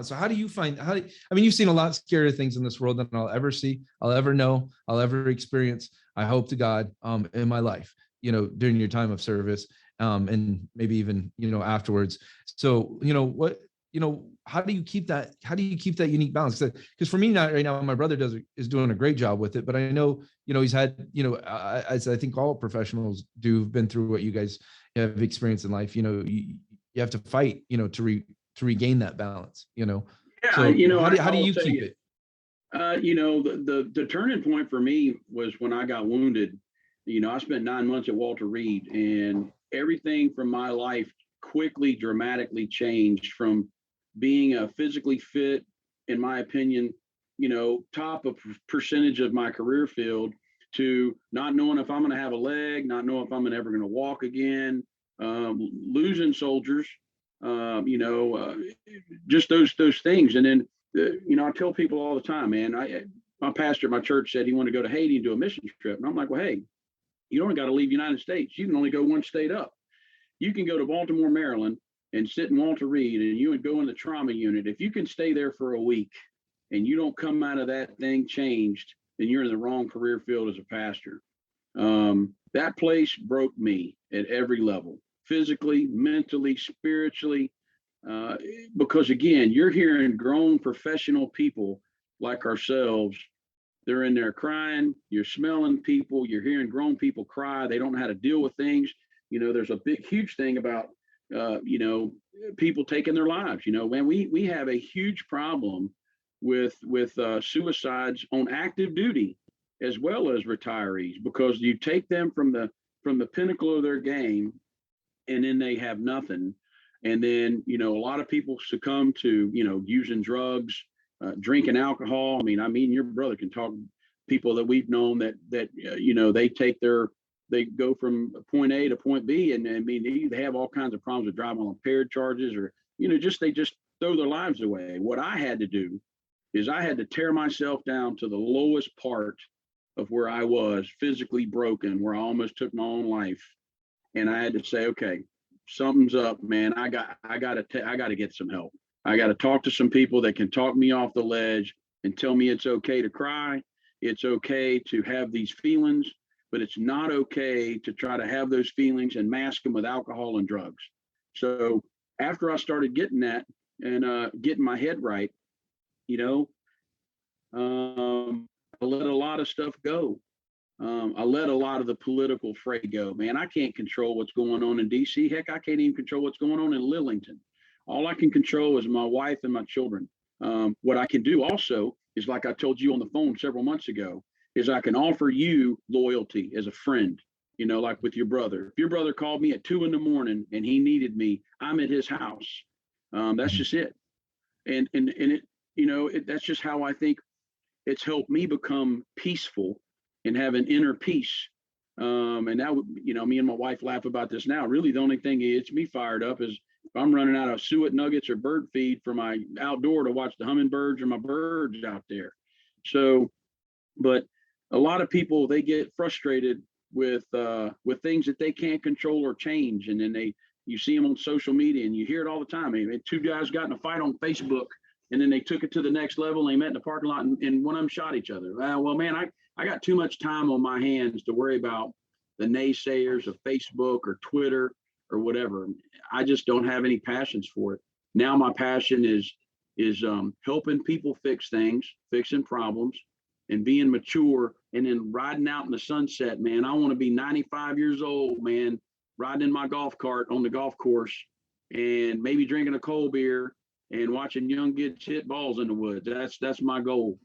So how do you find I mean, you've seen a lot scarier things in this world than I'll ever see, I'll ever know, I'll ever experience. I hope to God, in my life, during your time of service, and maybe even, afterwards. So, how do you keep that? How do you keep that unique balance? Because for me, not right now, my brother is doing a great job with it, but I know, he's had, as I think all professionals do, have been through what you guys have experienced in life. You have to fight, to regain that balance. Yeah, So how do I'll you tell keep you, it? the turning point for me was when I got wounded. I spent 9 months at Walter Reed, and everything from my life quickly, dramatically changed from being a physically fit, in my opinion, top of percentage of my career field, to not knowing if I'm going to have a leg, not knowing if I'm ever going to walk again, losing soldiers, just those things. And then, I tell people all the time, man, my pastor at my church said he wanted to go to Haiti and do a mission trip. And I'm like, well, hey, you don't got to leave the United States. You can only go one state up. You can go to Baltimore, Maryland, and sit in Walter Reed, and you would go in the trauma unit. If you can stay there for a week and you don't come out of that thing changed, then you're in the wrong career field as a pastor. That place broke me at every level, physically, mentally, spiritually, because again, you're hearing grown professional people like ourselves. They're in there crying. You're smelling people. You're hearing grown people cry. They don't know how to deal with things. There's a huge thing about, people taking their lives. Man, we have a huge problem with suicides on active duty as well as retirees, because you take them from the pinnacle of their game, and then they have nothing. And then, a lot of people succumb to, using drugs, drinking alcohol. I mean, your brother can talk people that we've known that they go from point A to point B, and I mean, they have all kinds of problems with driving on impaired charges, or, they just throw their lives away. What I had to do is I had to tear myself down to the lowest part of where I was physically broken, where I almost took my own life. And I had to say, okay, something's up, man. I got to get some help. I got to talk to some people that can talk me off the ledge and tell me it's okay to cry. It's okay to have these feelings, but it's not okay to try to have those feelings and mask them with alcohol and drugs. So after I started getting that and getting my head right, I let a lot of stuff go. I let a lot of the political fray go. Man, I can't control what's going on in DC. Heck, I can't even control what's going on in Lillington. All I can control is my wife and my children. What I can do also is, like I told you on the phone several months ago, is I can offer you loyalty as a friend, like with your brother. If your brother called me at 2 a.m. and he needed me, I'm at his house. That's just it. And that's just how I think it's helped me become peaceful and have an inner peace. And now, me and my wife laugh about this now. Really, the only thing that gets me fired up is if I'm running out of suet nuggets or bird feed for my outdoor to watch the hummingbirds or my birds out there. So, but a lot of people, they get frustrated with things that they can't control or change, and then you see them on social media, and you hear it all the time. I mean, two guys got in a fight on Facebook, and then they took it to the next level, and they met in the parking lot, and one of them shot each other. Well, man, I got too much time on my hands to worry about the naysayers of Facebook or Twitter or whatever. I just don't have any passions for it. Now my passion is helping people fix things, fixing problems, and being mature, and then riding out in the sunset, man. I want to be 95 years old, man, riding in my golf cart on the golf course, and maybe drinking a cold beer and watching young kids hit balls in the woods. That's my goal.